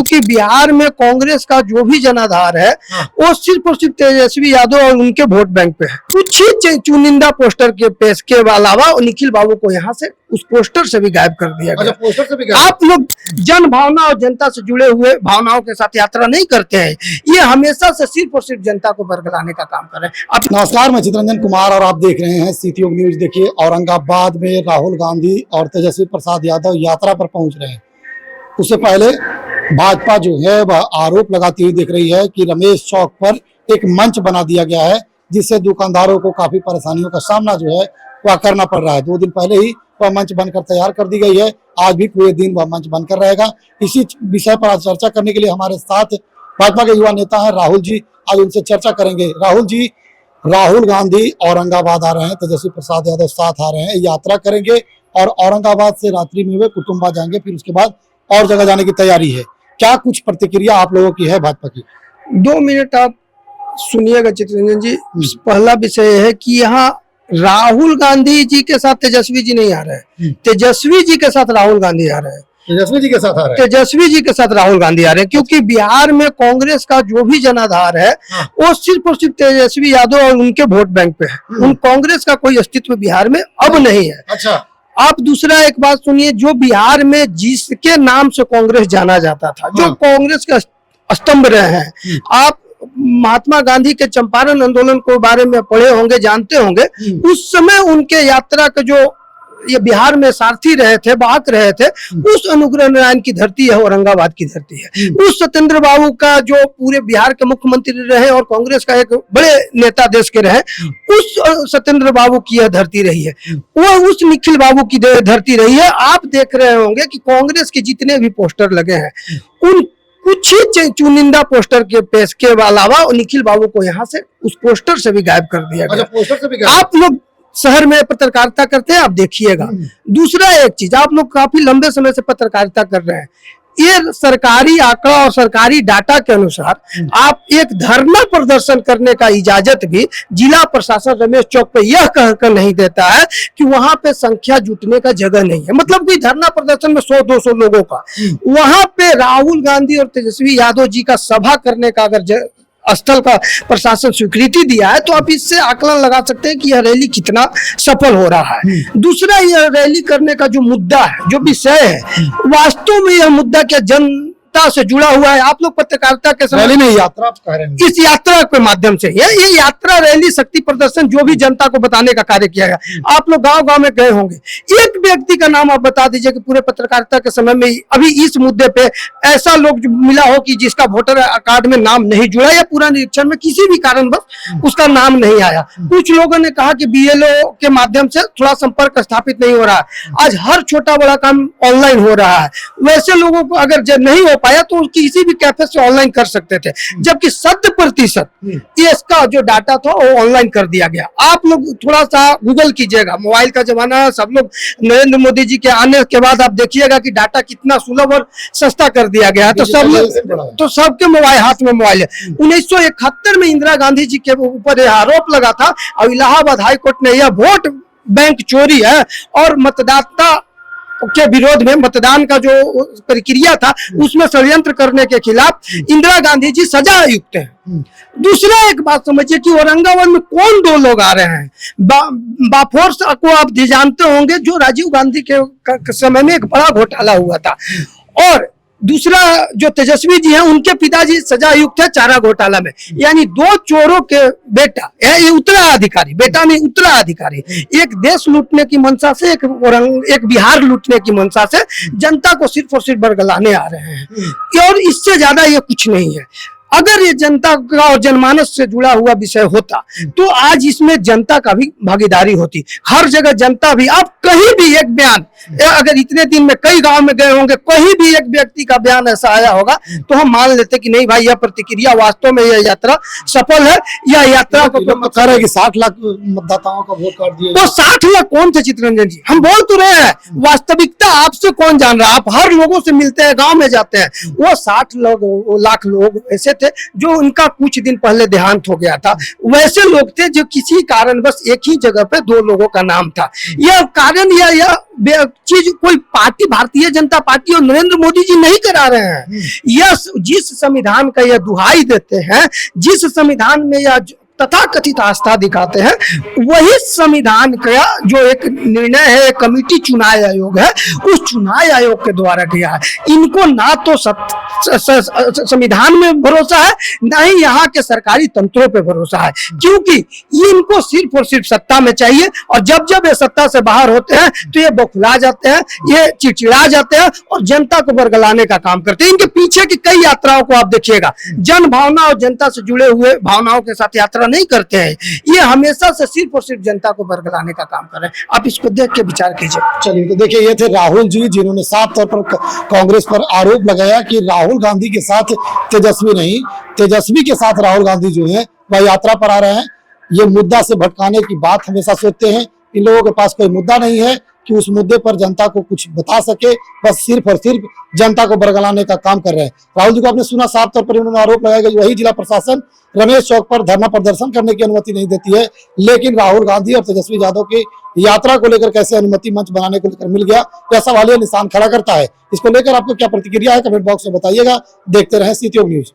क्योंकि बिहार में कांग्रेस का जो भी जनाधार है वो सिर्फ और सिर्फ तेजस्वी यादव और उनके वोट बैंक पे है। कुछ ही चुनिंदा पोस्टर के पेश के अलावा निखिल बाबू को यहाँ से उस पोस्टर से भी गायब कर दिया गया। पोस्टर से भी गायब। आप लोग जन भावना और जनता से जुड़े हुए भावनाओं के साथ यात्रा नहीं करते हैं, ये हमेशा से सिर्फ और सिर्फ जनता को बरगलाने का काम कर रहे हैं। नमस्कार, मैं चितरंजन कुमार और आप देख रहे हैं सीटी न्यूज। देखिए, औरंगाबाद में राहुल गांधी और तेजस्वी प्रसाद यादव यात्रा पर पहुंच रहे हैं। उससे पहले भाजपा जो है वह आरोप लगाती हुई दिख रही है कि रमेश चौक पर एक मंच बना दिया गया है, जिससे दुकानदारों को काफी परेशानियों का सामना जो है वह करना पड़ रहा है। 2 दिन पहले ही वह मंच बनकर तैयार कर दी गई है, आज भी पूरे दिन वह मंच बनकर रहेगा। इसी विषय पर आज चर्चा करने के लिए हमारे साथ भाजपा के युवा नेता हैं राहुल जी। आज उनसे चर्चा करेंगे। राहुल जी, राहुल गांधी औरंगाबाद आ रहे हैं, तेजस्वी प्रसाद यादव साथ आ रहे हैं, यात्रा करेंगे और औरंगाबाद से रात्रि में वे कुटुंबा जाएंगे, फिर उसके बाद और जगह जाने की तैयारी है। क्या कुछ प्रतिक्रिया आप लोगों की है भाजपा की? 2 मिनट आप सुनिएगा चित्ररंजन जी। पहला विषय है कि यहाँ राहुल गांधी जी के साथ तेजस्वी जी नहीं आ रहे हैं, तेजस्वी जी के साथ राहुल गांधी आ रहे हैं। तेजस्वी जी के साथ आ रहे हैं, तेजस्वी जी के साथ राहुल गांधी आ रहे हैं, क्योंकि बिहार में कांग्रेस का जो भी जनाधार है वो सिर्फ और सिर्फ तेजस्वी यादव और उनके वोट बैंक पे है। उन कांग्रेस का कोई अस्तित्व बिहार में अब नहीं है। अच्छा, आप दूसरा एक बात सुनिए, जो बिहार में जिसके नाम से कांग्रेस जाना जाता था, जो कांग्रेस के स्तंभ रहे हैं, आप महात्मा गांधी के चंपारण आंदोलन के बारे में पढ़े होंगे, जानते होंगे। उस समय उनके यात्रा के जो ये बिहार में सारथी रहे थे, वाहक रहे थे, उस अनुग्रह नारायण की धरती है, औरंगाबाद की धरती है। उस सत्येंद्र बाबू का जो पूरे बिहार के मुख्यमंत्री रहे और कांग्रेस का एक बड़े नेता देश के रहे, उस सत्येंद्र बाबू की यह धरती रही है, वो उस निखिल बाबू की धरती रही है। आप देख रहे होंगे कि कांग्रेस के जितने भी पोस्टर लगे हैं, उन कुछ ही चुनिंदा पोस्टर के पेश के अलावा निखिल बाबू को यहाँ से उस पोस्टर से भी गायब कर दिया गया। पोस्टर से भी गायब। आप लोग शहर में पत्रकारिता करते हैं, आप देखिएगा। दूसरा एक चीज, आप लोग काफी लंबे समय से पत्रकारिता कर रहे हैं, ये सरकारी आंकड़ा और सरकारी डाटा के अनुसार आप एक धरना प्रदर्शन करने का इजाजत भी जिला प्रशासन रमेश चौक पे यह कहकर नहीं देता है कि वहां पे संख्या जुटने का जगह नहीं है। मतलब कि धरना प्रदर्शन में 100-200 लोगों का, वहां पे राहुल गांधी और तेजस्वी यादव जी का सभा करने का अगर स्थल का प्रशासन स्वीकृति दिया है, तो आप इससे आकलन लगा सकते हैं कि यह रैली कितना सफल हो रहा है। दूसरा, यह रैली करने का जो मुद्दा है, जो विषय है, वास्तव में यह मुद्दा क्या जनता से जुड़ा हुआ है? आप लोग पत्रकारिता के समय रैली नहीं, यात्रा आप कह रहे हैं। इस यात्रा के माध्यम से ये यात्रा, रैली, शक्ति प्रदर्शन जो भी जनता को बताने का कार्य किया गया। आप लोग गांव-गांव में गए होंगे, एक व्यक्ति का नाम आप बता दीजिए कि पूरे पत्रकारिता के समय में अभी इस मुद्दे पे ऐसा लोग जो मिला हो कि जिसका वोटर कार्ड में नाम नहीं जुड़ा या पूरा निरीक्षण में किसी भी कारणवश उसका नाम नहीं आया। कुछ लोगों ने कहा कि BLO के माध्यम से थोड़ा संपर्क स्थापित नहीं हो रहा है। आज हर छोटा बड़ा काम ऑनलाइन हो रहा है। वैसे लोगों को अगर नहीं हो पाया तो किसी भी कैफे से ऑनलाइन कर सकते थे, जबकि 100% इसका जो डाटा था वो ऑनलाइन कर दिया गया। आप लोग थोड़ा सा गूगल कीजिएगा, मोबाइल का जमाना है, सब लोग नरेंद्र मोदी जी के आने के बाद आप देखिएगा कि डाटा कितना सुलभ और सस्ता कर दिया गया है। तो सबके मोबाइल, हाथ में मोबाइल है। 1971 में इंदिरा गांधी जी के ऊपर यह आरोप लगा था और इलाहाबाद हाई कोर्ट ने यह वोट बैंक चोरी है और मतदाता के विरोध में मतदान का जो प्रक्रिया था उसमें षड्यंत्र करने के खिलाफ इंदिरा गांधी जी सजा आयुक्त हैं। दूसरा एक बात समझिए कि औरंगाबाद में कौन 2 लोग आ रहे हैं। बाफोर्स को आप जानते होंगे, जो राजीव गांधी के समय में एक बड़ा घोटाला हुआ था। और दूसरा जो तेजस्वी जी हैं, उनके पिताजी सजा आयुक्त है चारा घोटाला में। यानी 2 चोरों के बेटा, ये उत्तराधिकारी, बेटा नहीं उत्तराधिकारी, एक देश लूटने की मंशा से, एक बिहार लूटने की मंशा से जनता को सिर्फ और सिर्फ बरगलाने आ रहे हैं। और इससे ज्यादा ये कुछ नहीं है। अगर ये जनता का और जनमानस से जुड़ा हुआ विषय होता तो आज इसमें जनता का भी भागीदारी होती। हर जगह जनता भी, आप कहीं भी एक बयान, अगर इतने दिन में कई गांव में गए होंगे, कहीं भी एक व्यक्ति का बयान ऐसा आया होगा तो हम मान लेते कि नहीं भाई, यह प्रतिक्रिया वास्तव में यह यात्रा सफल है। यह यात्रा को कह रहे हैं कि 60 लाख मतदाताओं का वोट कार्ड दिया। वो 60 लाख कौन थे चित्ररंजन जी? हम बोल तो रहे हैं, वास्तविकता आपसे कौन जान रहा? आप हर लोगों से मिलते हैं, गाँव में जाते हैं। वो 60 लाख लोग ऐसे थे थे, जो उनका कुछ दिन पहले देहांत हो गया था, वैसे लोग थे जो किसी कारण बस एक ही जगह पे दो लोगों का नाम था। यह कारण यह चीज कोई पार्टी, भारतीय जनता पार्टी और नरेंद्र मोदी जी नहीं करा रहे हैं। यह जिस संविधान का यह दुहाई देते हैं, जिस संविधान में यह तथाकथित आस्था दिखाते हैं, वही संविधान का जो एक निर्णय है, कमेटी चुनाव आयोग है, उस चुनाव आयोग के द्वारा किया है। इनको ना तो संविधान में भरोसा है, ना ही यहाँ के सरकारी तंत्रों पे भरोसा है, क्योंकि इनको सिर्फ और सिर्फ सत्ता में चाहिए। और जब जब ये सत्ता से बाहर होते हैं तो ये बौखला जाते हैं, ये चिड़चिड़ा जाते हैं और जनता को बरगलाने का काम करते हैं। इनके पीछे की कई यात्राओं को आप देखिएगा, जन भावना और जनता से जुड़े हुए भावनाओं के साथ यात्रा नहीं करते हैं। ये हमेशा से सिर्फ और सिर्फ जनता को बरगलाने का काम कर रहे हैं। आप इसको देख के विचार कीजिए। चलिए, तो देखिए, ये थे राहुल जी, जिन्होंने साफ तौर पर कांग्रेस पर आरोप लगाया कि राहुल गांधी के साथ तेजस्वी नहीं, तेजस्वी के साथ राहुल गांधी जो है वह यात्रा पर आ रहे हैं। ये मुद्दा से भटकाने की बात हमेशा सोचते हैं। इन लोगों के पास कोई मुद्दा नहीं है कि उस मुद्दे पर जनता को कुछ बता सके, बस सिर्फ और सिर्फ जनता को बरगलाने का काम कर रहे हैं। राहुल जी को आपने सुना, साफ तौर पर उन्होंने आरोप लगाया कि वही जिला प्रशासन रमेश चौक पर धरना प्रदर्शन करने की अनुमति नहीं देती है, लेकिन राहुल गांधी और तेजस्वी यादव की यात्रा को लेकर कैसे अनुमति मंच बनाने को लेकर मिल गया, यह सवालिया निशान खड़ा करता है। इसको लेकर आपको क्या प्रतिक्रिया है, कमेंट बॉक्स में बताइएगा। देखते रहें सीटीओ न्यूज।